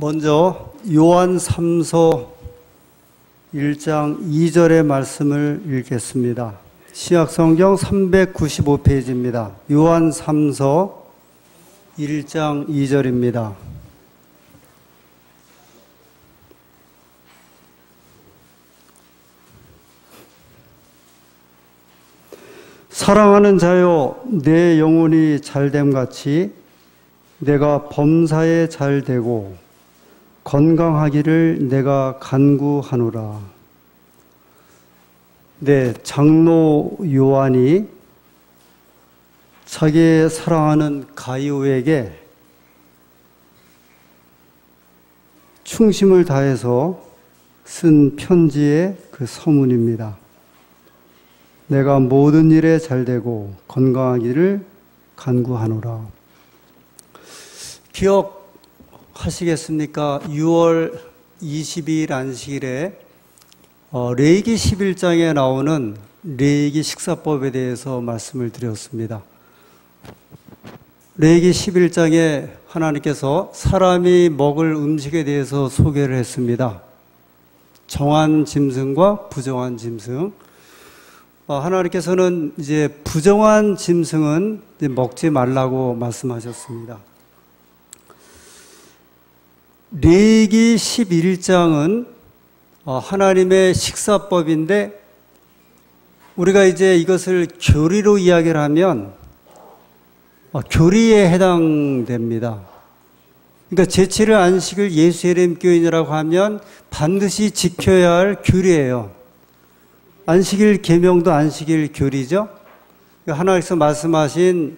먼저 요한 3서 1장 2절의 말씀을 읽겠습니다. 신약성경 395페이지입니다. 요한 3서 1장 2절입니다. 사랑하는 자여, 내 영혼이 잘됨같이 내가 범사에 잘되고 건강하기를 내가 간구하노라. 네, 장로 요한이 자기의 사랑하는 가이오에게 충심을 다해서 쓴 편지의 그 서문입니다. 내가 모든 일에 잘되고 건강하기를 간구하노라. 기억하시겠습니까? 6월 22일 안식일에 레위기 11장에 나오는 레위기 식사법에 대해서 말씀을 드렸습니다. 레위기 11장에 하나님께서 사람이 먹을 음식에 대해서 소개를 했습니다. 정한 짐승과 부정한 짐승. 하나님께서는 이제 부정한 짐승은 이제 먹지 말라고 말씀하셨습니다. 레위기 11장은 하나님의 식사법인데 우리가 이제 이것을 교리로 이야기를 하면 교리에 해당됩니다. 그러니까 제7일 안식을 예수의 이름 교인이라고 하면 반드시 지켜야 할 교리예요. 안식일 계명도 안식일 교리죠. 그러니까 하나님께서 말씀하신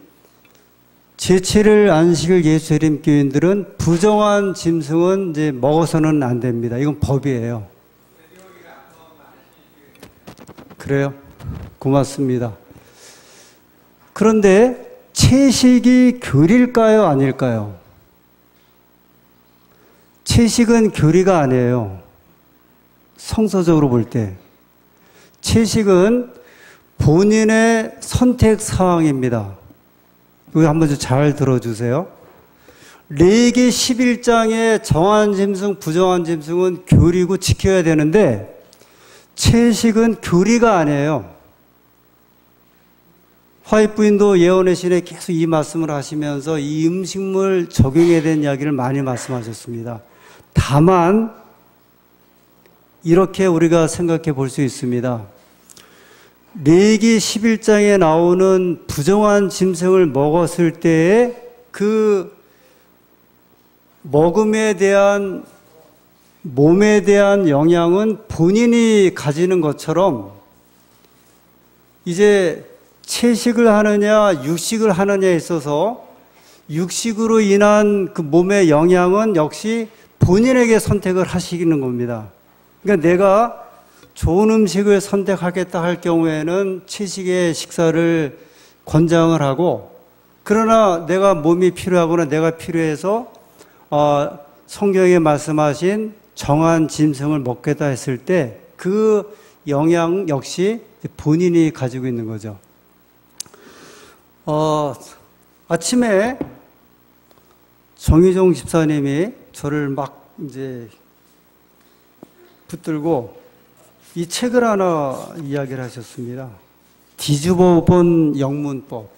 제7일 안식일 예수의 이름 교인들은 부정한 짐승은 이제 먹어서는 안 됩니다. 이건 법이에요. 그래요? 고맙습니다. 그런데 채식이 교리일까요? 아닐까요? 채식은 교리가 아니에요. 성서적으로 볼 때. 채식은 본인의 선택 사항입니다. 이거 한번 잘 들어주세요. 레위기 11장에 정한 짐승, 부정한 짐승은 교리고 지켜야 되는데 채식은 교리가 아니에요. 화이트 부인도 예언의 신에 계속 이 말씀을 하시면서 이 음식물 적용에 대한 이야기를 많이 말씀하셨습니다. 다만 이렇게 우리가 생각해 볼 수 있습니다. 레위기 11장에 나오는 부정한 짐승을 먹었을 때의 그 먹음에 대한 몸에 대한 영향은 본인이 가지는 것처럼 이제 채식을 하느냐 육식을 하느냐에 있어서 육식으로 인한 그 몸의 영향은 역시 본인에게 선택을 하시는 겁니다. 그러니까 내가 좋은 음식을 선택하겠다 할 경우에는 채식의 식사를 권장을 하고, 그러나 내가 몸이 필요하거나 내가 필요해서 성경에 말씀하신 정한 짐승을 먹겠다 했을 때 그 영향 역시 본인이 가지고 있는 거죠. 아침에 정의종 집사님이 저를 막 이제 붙들고 이 책을 하나 이야기를 하셨습니다. 뒤집어 본 영문법.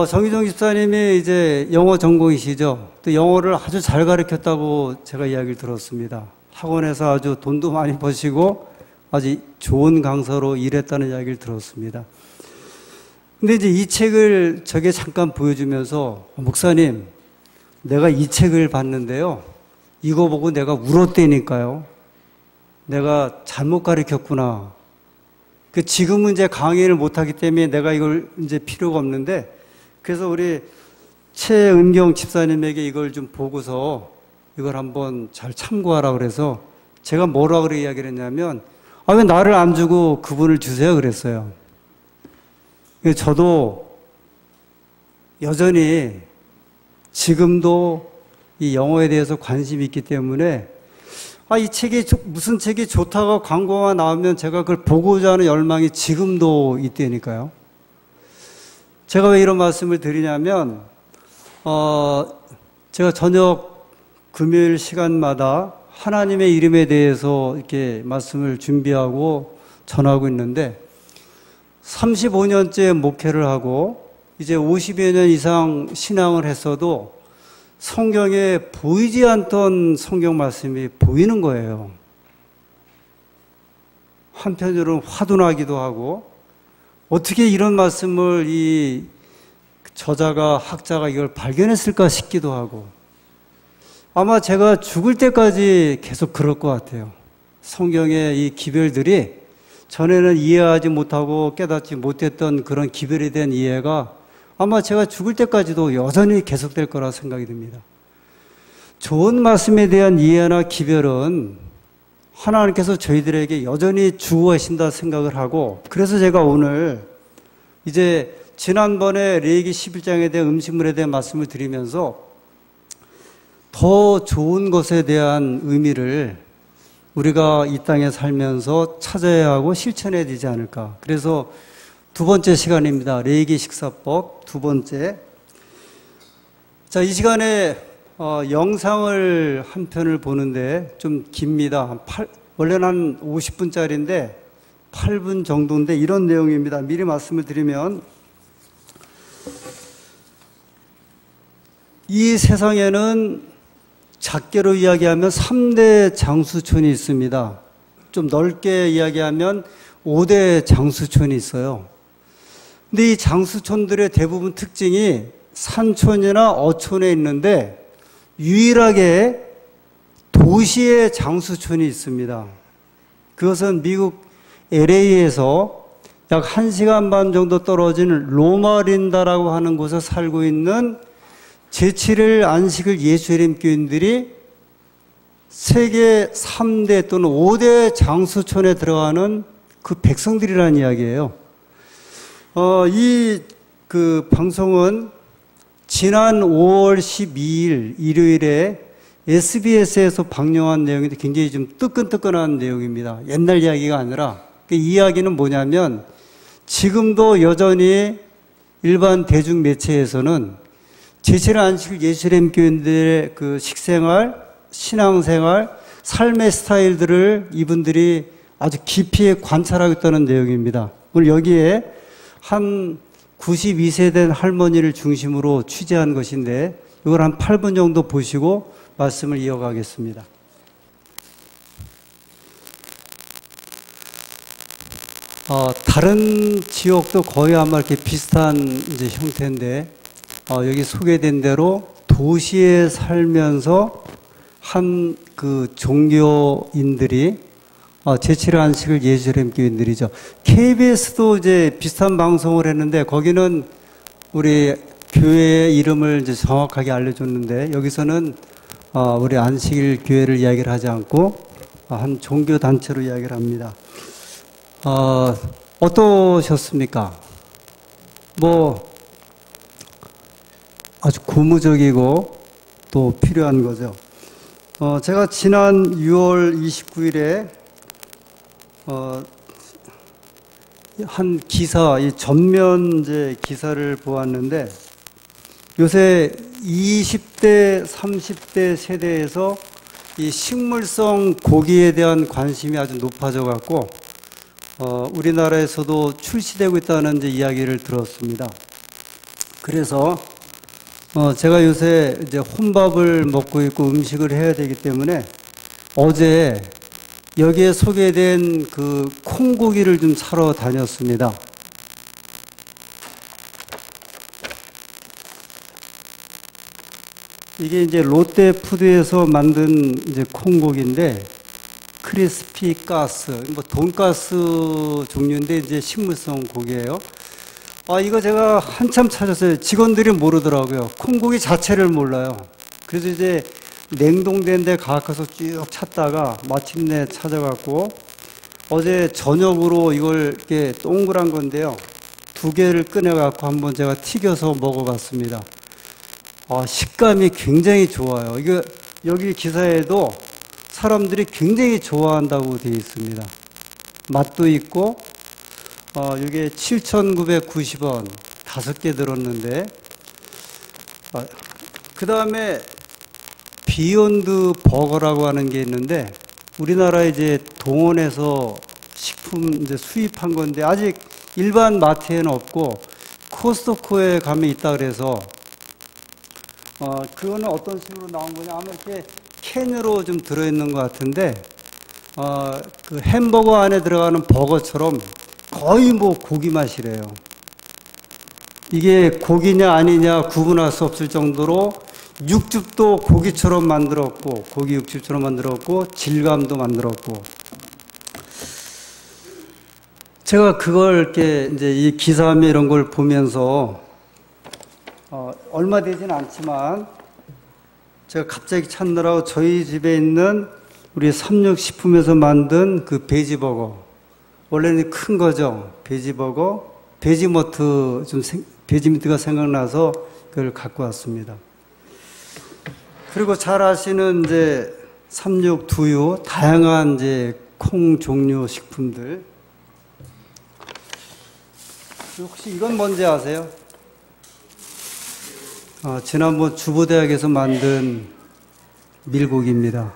정의종 집사님이 이제 영어 전공이시죠. 또 영어를 아주 잘 가르쳤다고 제가 이야기를 들었습니다. 학원에서 아주 돈도 많이 버시고 아주 좋은 강사로 일했다는 이야기를 들었습니다. 근데 이제 이 책을 저게 잠깐 보여주면서 목사님, 내가 이 책을 봤는데요. 이거 보고 내가 울었다니까요. 내가 잘못 가르쳤구나. 지금은 이제 강의를 못하기 때문에 내가 이걸 이제 필요가 없는데, 그래서 우리 최은경 집사님에게 이걸 좀 보고서 이걸 한번 잘 참고하라 그래서 제가 뭐라고 그래 이야기를 했냐면, 왜 나를 안 주고 그분을 주세요 그랬어요. 저도 여전히 지금도 이 영어에 대해서 관심이 있기 때문에 이 책이 무슨 책이 좋다고 광고가 나오면 제가 그걸 보고자 하는 열망이 지금도 있다니까요. 제가 왜 이런 말씀을 드리냐면 제가 저녁 금요일 시간마다 하나님의 이름에 대해서 이렇게 말씀을 준비하고 전하고 있는데 35년째 목회를 하고 이제 50여 년 이상 신앙을 했어도 성경에 보이지 않던 성경 말씀이 보이는 거예요. 한편으로는 화도 나기도 하고 어떻게 이런 말씀을 이 저자가 학자가 이걸 발견했을까 싶기도 하고 아마 제가 죽을 때까지 계속 그럴 것 같아요. 성경의 이 기별들이 전에는 이해하지 못하고 깨닫지 못했던 그런 기별에 대한 이해가 아마 제가 죽을 때까지도 여전히 계속될 거라 생각이 듭니다. 좋은 말씀에 대한 이해나 기별은 하나님께서 저희들에게 여전히 주고 계신다 생각을 하고 그래서 제가 오늘 이제 지난번에 레위기 11장에 대한 음식물에 대한 말씀을 드리면서 더 좋은 것에 대한 의미를 우리가 이 땅에 살면서 찾아야 하고 실천해야 되지 않을까. 그래서 두 번째 시간입니다. 레위기 식사법 두 번째. 자, 이 시간에 영상을 한 편을 보는데 좀 깁니다. 원래는 한 50분짜리인데 8분 정도인데 이런 내용입니다. 미리 말씀을 드리면 이 세상에는 작게로 이야기하면 3대 장수촌이 있습니다. 좀 넓게 이야기하면 5대 장수촌이 있어요. 근데 이 장수촌들의 대부분 특징이 산촌이나 어촌에 있는데 유일하게 도시의 장수촌이 있습니다. 그것은 미국 LA에서 약 1시간 반 정도 떨어진 로마린다라고 하는 곳에 살고 있는 제7일 안식일 예수님 교인들이 세계 3대 또는 5대 장수촌에 들어가는 그 백성들이라는 이야기예요. 그 방송은 지난 5월 12일 일요일에 SBS에서 방영한 내용인데 굉장히 좀 뜨끈뜨끈한 내용입니다. 옛날 이야기가 아니라 그 이야기는 뭐냐면 지금도 여전히 일반 대중 매체에서는 제7일 안식일 예수님 교인들의 그 식생활, 신앙생활, 삶의 스타일들을 이분들이 아주 깊이 관찰하고 있다는 내용입니다. 오늘 여기에 한 92세 된 할머니를 중심으로 취재한 것인데 이걸 한 8분 정도 보시고 말씀을 이어가겠습니다. 다른 지역도 거의 아마 이렇게 비슷한 이제 형태인데 여기 소개된 대로 도시에 살면서 한 그 종교인들이 제7일 안식일 예수님 교인들이죠. KBS도 이제 비슷한 방송을 했는데 거기는 우리 교회의 이름을 이제 정확하게 알려줬는데 여기서는 우리 안식일 교회를 이야기를 하지 않고 한 종교 단체로 이야기를 합니다. 어떠셨습니까? 아주 고무적이고 또 필요한 거죠. 제가 지난 6월 29일에 한 기사, 이 전면제 기사를 보았는데 요새 20대, 30대 세대에서 이 식물성 고기에 대한 관심이 아주 높아져 갖고 우리나라에서도 출시되고 있다는 이제 이야기를 들었습니다. 그래서 제가 요새 이제 혼밥을 먹고 있고 음식을 해야 되기 때문에 어제 여기에 소개된 그 콩고기를 좀 사러 다녔습니다. 이게 이제 롯데푸드에서 만든 이제 콩고기인데 크리스피 가스, 돈가스 종류인데 이제 식물성 고기예요. 이거 제가 한참 찾았어요. 직원들이 모르더라고요. 콩고기 자체를 몰라요. 그래서 이제 냉동된 데 가서 쭉 찾다가 마침내 찾아갖고 어제 저녁으로 이걸 이렇게 동그란 건데요. 2개를 꺼내갖고 한번 제가 튀겨서 먹어봤습니다. 식감이 굉장히 좋아요. 이거 여기 기사에도 사람들이 굉장히 좋아한다고 되어 있습니다. 맛도 있고 이게 7,990원 5개 들었는데 그 다음에 비욘드 버거라고 하는 게 있는데 우리나라에 이제 동원해서 식품 이제 수입한 건데 아직 일반 마트에는 없고 코스트코에 가면 있다 그래서 그거는 어떤 식으로 나온 거냐 아마 이렇게 캔으로 좀 들어있는 것 같은데 그 햄버거 안에 들어가는 버거처럼 거의 뭐 고기 맛이래요. 이게 고기냐 아니냐 구분할 수 없을 정도로 육즙도 고기처럼 만들었고 고기 육즙처럼 만들었고 질감도 만들었고 제가 그걸 이렇게 이제 이 기사함에 이런 걸 보면서 얼마 되진 않지만 제가 갑자기 찾느라고 저희 집에 있는 우리 삼육식품에서 만든 그 베지버거 원래는 큰 거죠. 베지버거 베지머트 베지미트가 생각나서 그걸 갖고 왔습니다. 그리고 잘 아시는 이제 삼육 두유 다양한 이제 콩 종류 식품들 혹시 이건 뭔지 아세요? 지난번 주보대학에서 만든 밀고기입니다.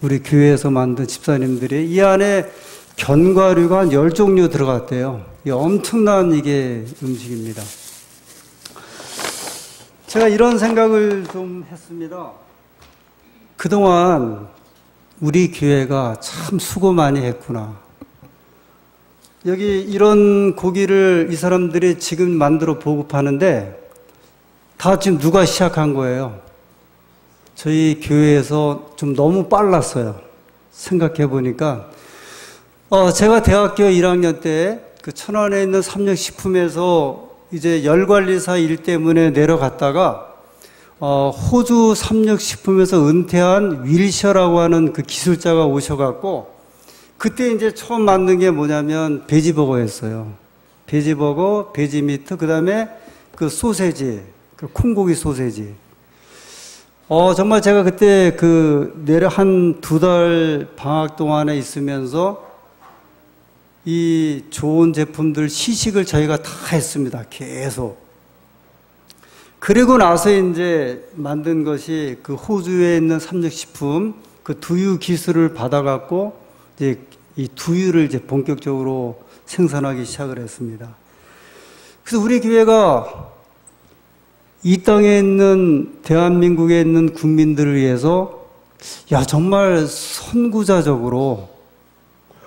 우리 교회에서 만든 집사님들이 이 안에 견과류가 한 10종류 들어갔대요. 이 엄청난 이게 음식입니다. 제가 이런 생각을 좀 했습니다. 그동안 우리 교회가 참 수고 많이 했구나. 여기 이런 고기를 이 사람들이 지금 만들어 보급하는데 다 지금 누가 시작한 거예요? 저희 교회에서 좀 너무 빨랐어요. 생각해 보니까 제가 대학교 1학년 때 그 천안에 있는 삼육식품에서 이제 열관리사 일 때문에 내려갔다가 호주 삼육식품에서 은퇴한 윌셔라고 하는 그 기술자가 오셔갖고 그때 이제 처음 만든 게 뭐냐면 베지버거였어요. 베지버거, 베지미트, 그 다음에 그 소세지, 그 콩고기 소세지. 정말 제가 그때 내려 한 2달 방학 동안에 있으면서 이 좋은 제품들 시식을 저희가 다 했습니다. 계속. 그리고 나서 이제 만든 것이 그 호주에 있는 삼육식품 그 두유 기술을 받아갖고 이제 이 두유를 이제 본격적으로 생산하기 시작을 했습니다. 그래서 우리 교회가 이 땅에 있는 대한민국에 있는 국민들을 위해서 정말 선구자적으로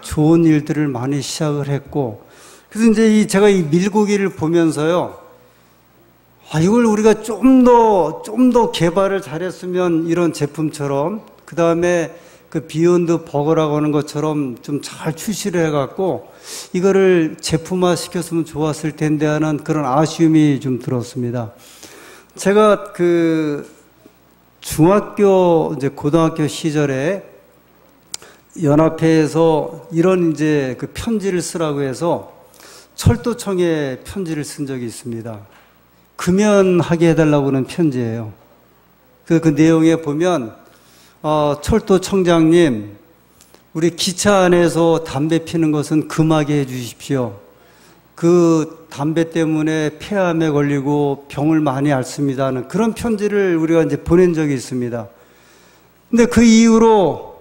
좋은 일들을 많이 시작을 했고 그래서 이제 제가 이 밀고기를 보면서요 이걸 우리가 좀 더 개발을 잘했으면 이런 제품처럼 그 다음에 그 비욘드 버거라고 하는 것처럼 좀 잘 출시를 해갖고 이거를 제품화 시켰으면 좋았을 텐데 하는 그런 아쉬움이 좀 들었습니다. 제가 중학교 이제 고등학교 시절에 연합회에서 이런 이제 그 편지를 쓰라고 해서 철도청에 편지를 쓴 적이 있습니다. 금연하게 해달라고 하는 편지예요. 그 내용에 보면 철도청장님, 우리 기차 안에서 담배 피는 것은 금하게 해 주십시오. 그 담배 때문에 폐암에 걸리고 병을 많이 앓습니다 하는 그런 편지를 우리가 이제 보낸 적이 있습니다. 근데 그 이후로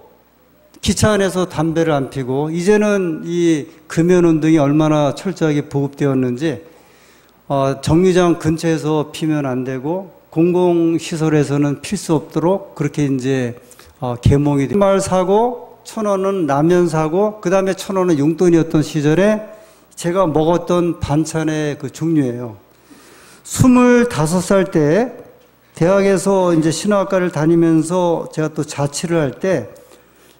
기차 안에서 담배를 안 피고 이제는 이 금연운동이 얼마나 철저하게 보급되었는지 정류장 근처에서 피면 안 되고 공공시설에서는 필 수 없도록 그렇게 이제 계몽이 돼요. 말 사고 1,000원은 라면 사고 그 다음에 1,000원은 용돈이었던 시절에 제가 먹었던 반찬의 그 종류예요. 25살 때 대학에서 이제 신학과를 다니면서 제가 또 자취를 할 때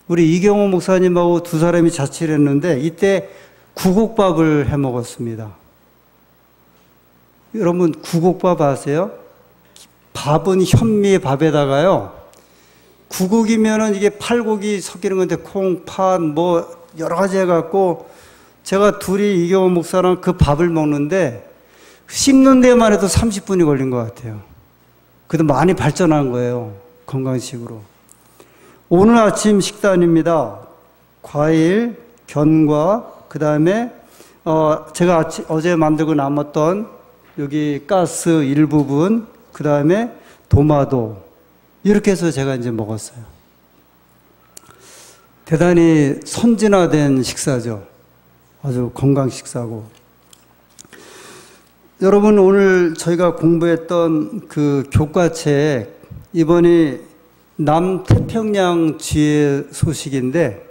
우리 이경호 목사님하고 두 사람이 자취를 했는데 이때 구곡밥을 해 먹었습니다. 여러분 구곡밥 아세요? 밥은 현미의 밥에다가요. 구곡이면은 이게 팔고기 섞이는 건데 콩, 팥 뭐 여러 가지 해갖고 제가 둘이 이경호 목사랑 그 밥을 먹는데 씹는 데만 해도 30분이 걸린 것 같아요. 그래도 많이 발전한 거예요. 건강식으로. 오늘 아침 식단입니다. 과일, 견과, 그 다음에 제가 어제 만들고 남았던 여기 가스 일부분, 그 다음에 도마도, 이렇게 해서 제가 이제 먹었어요. 대단히 선진화된 식사죠. 아주 건강 식사고. 여러분, 오늘 저희가 공부했던 그 교과책, 이번이 남태평양 지혜 소식인데,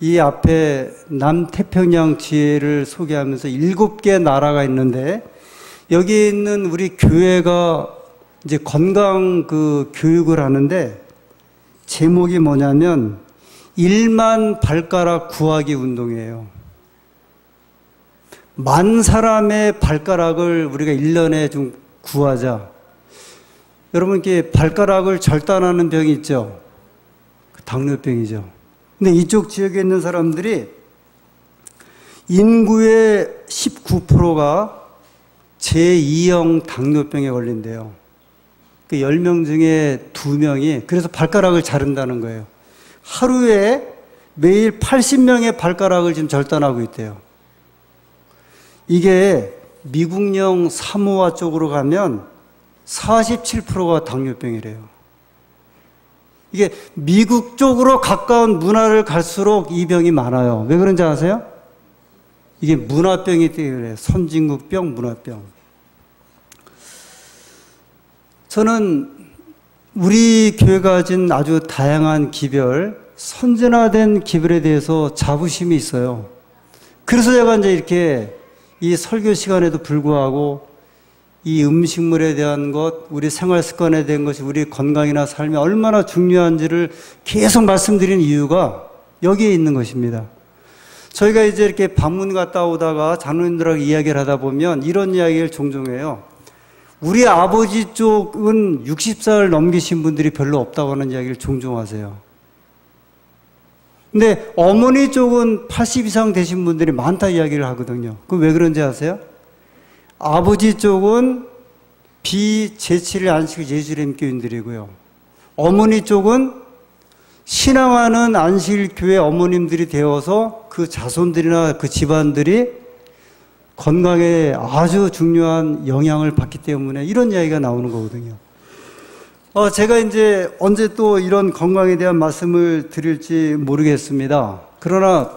이 앞에 남태평양 지혜를 소개하면서 7개 나라가 있는데, 여기 있는 우리 교회가 이제 건강 그 교육을 하는데, 제목이 뭐냐면 1만 발가락 구하기 운동이에요. 만 사람의 발가락을 우리가 1년에 좀 구하자. 여러분, 이렇게 발가락을 절단하는 병이 있죠? 당뇨병이죠. 근데 이쪽 지역에 있는 사람들이 인구의 19%가 제2형 당뇨병에 걸린대요. 그 10명 중에 2명이 그래서 발가락을 자른다는 거예요. 하루에 매일 80명의 발가락을 지금 절단하고 있대요. 이게 미국령 사모아 쪽으로 가면 47%가 당뇨병이래요. 이게 미국 쪽으로 가까운 문화를 갈수록 이 병이 많아요. 왜 그런지 아세요? 이게 문화병이 때문에 선진국병, 문화병. 저는 우리 교회가 가진 아주 다양한 기별, 선진화된 기별에 대해서 자부심이 있어요. 그래서 제가 이제 이렇게 이 설교 시간에도 불구하고 이 음식물에 대한 것, 우리 생활 습관에 대한 것이 우리 건강이나 삶에 얼마나 중요한지를 계속 말씀드린 이유가 여기에 있는 것입니다. 저희가 이제 이렇게 방문 갔다 오다가 장로님들하고 이야기를 하다 보면 이런 이야기를 종종 해요. 우리 아버지 쪽은 60살 넘기신 분들이 별로 없다고 하는 이야기를 종종 하세요. 근데 어머니 쪽은 80 이상 되신 분들이 많다 이야기를 하거든요. 그럼 왜 그런지 아세요? 아버지 쪽은 비제7일 안식 예수님 교인들이고요. 어머니 쪽은 신앙하는 안식교회 어머님들이 되어서 그 자손들이나 그 집안들이 건강에 아주 중요한 영향을 받기 때문에 이런 이야기가 나오는 거거든요. 제가 이제 언제 또 이런 건강에 대한 말씀을 드릴지 모르겠습니다. 그러나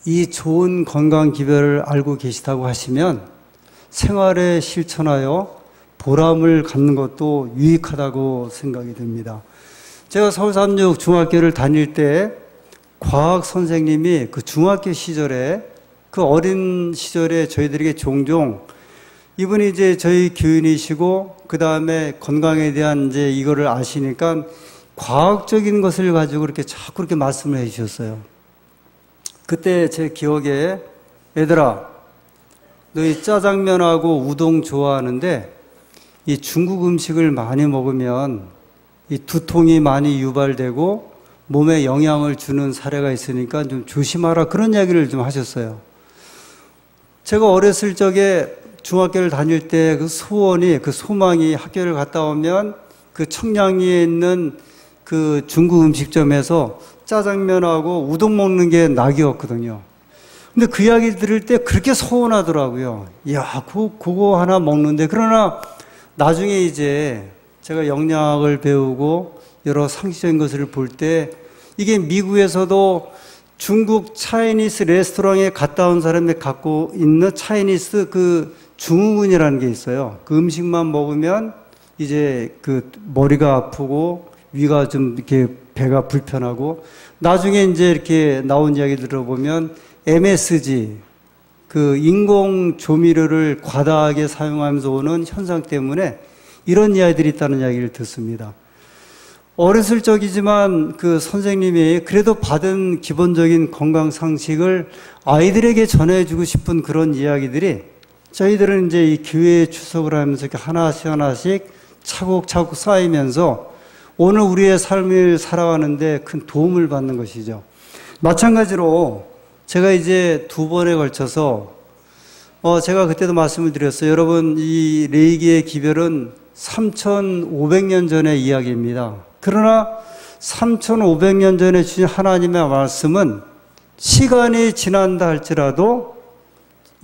이 좋은 건강 기별을 알고 계시다고 하시면 생활에 실천하여 보람을 갖는 것도 유익하다고 생각이 듭니다. 제가 서울삼육 중학교를 다닐 때 과학 선생님이 그 중학교 시절에 그 어린 시절에 저희들에게 종종 이분이 이제 저희 교인이시고 그 다음에 건강에 대한 이제 이거를 아시니까 과학적인 것을 가지고 이렇게 자꾸 이렇게 말씀을 해 주셨어요. 그때 제 기억에 얘들아, 너희 짜장면하고 우동 좋아하는데 이 중국 음식을 많이 먹으면 이 두통이 많이 유발되고 몸에 영향을 주는 사례가 있으니까 좀 조심하라, 그런 이야기를 좀 하셨어요. 제가 어렸을 적에 중학교를 다닐 때 그 소원이, 그 소망이 학교를 갔다 오면 그 청량리에 있는 그 중국 음식점에서 짜장면하고 우동 먹는 게 낙이었거든요. 근데 그 이야기 들을 때 그렇게 서운하더라고요. 야, 그거 하나 먹는데. 그러나 나중에 이제 제가 영양학을 배우고 여러 상식적인 것을 볼 때 이게 미국에서도 중국 차이니스 레스토랑에 갔다 온 사람이 갖고 있는 차이니스 그 증후군이라는 게 있어요. 그 음식만 먹으면 이제 그 머리가 아프고 위가 좀 이렇게 배가 불편하고, 나중에 이제 이렇게 나온 이야기 들어보면 MSG, 그 인공 조미료를 과다하게 사용하면서 오는 현상 때문에 이런 이야기들이 있다는 이야기를 듣습니다. 어렸을 적이지만 그 선생님이 그래도 받은 기본적인 건강 상식을 아이들에게 전해주고 싶은 그런 이야기들이 저희들은 이제 이 교회에 출석을 하면서 이렇게 하나씩 차곡차곡 쌓이면서 오늘 우리의 삶을 살아가는데 큰 도움을 받는 것이죠. 마찬가지로 제가 이제 2번에 걸쳐서 제가 그때도 말씀을 드렸어요. 여러분, 이 레이기의 기별은 3,500년 전의 이야기입니다. 그러나 3,500년 전에 주신 하나님의 말씀은 시간이 지난다 할지라도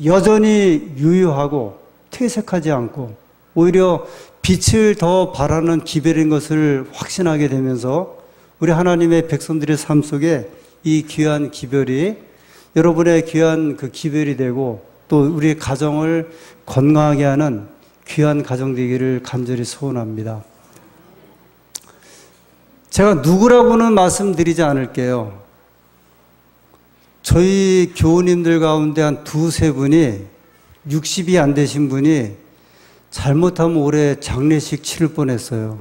여전히 유효하고 퇴색하지 않고 오히려 빛을 더 바라는 기별인 것을 확신하게 되면서 우리 하나님의 백성들의 삶 속에 이 귀한 기별이 여러분의 귀한 그 기별이 되고 또 우리 가정을 건강하게 하는 귀한 가정 되기를 간절히 소원합니다. 제가 누구라고는 말씀드리지 않을게요. 저희 교우님들 가운데 한 두세 분이 60이 안 되신 분이 잘못하면 올해 장례식 치를 뻔했어요.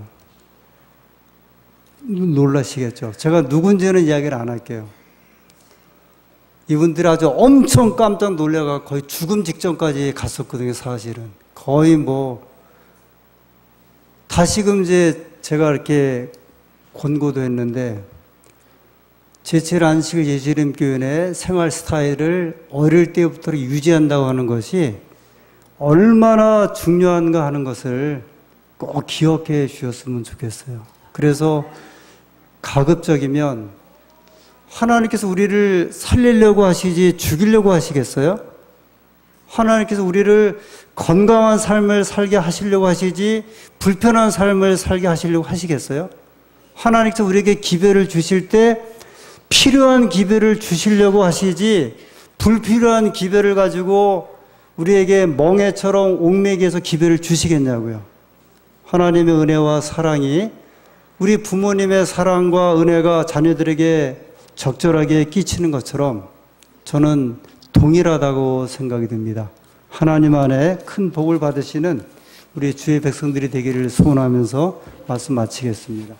놀라시겠죠? 제가 누군지는 이야기를 안 할게요. 이분들이 아주 엄청 깜짝 놀래가 거의 죽음 직전까지 갔었거든요, 사실은. 거의 뭐, 다시금 이제 제가 이렇게 권고도 했는데, 제칠 안식일 예수님교회의 생활 스타일을 어릴 때부터 유지한다고 하는 것이 얼마나 중요한가 하는 것을 꼭 기억해 주셨으면 좋겠어요. 그래서 가급적이면 하나님께서 우리를 살리려고 하시지 죽이려고 하시겠어요? 하나님께서 우리를 건강한 삶을 살게 하시려고 하시지 불편한 삶을 살게 하시려고 하시겠어요? 하나님께서 우리에게 기별을 주실 때 필요한 기별을 주시려고 하시지 불필요한 기별을 가지고 우리에게 멍해처럼 옥매기해서 기별을 주시겠냐고요. 하나님의 은혜와 사랑이 우리 부모님의 사랑과 은혜가 자녀들에게 적절하게 끼치는 것처럼 저는 동일하다고 생각이 듭니다. 하나님 안에 큰 복을 받으시는 우리 주의 백성들이 되기를 소원하면서 말씀 마치겠습니다.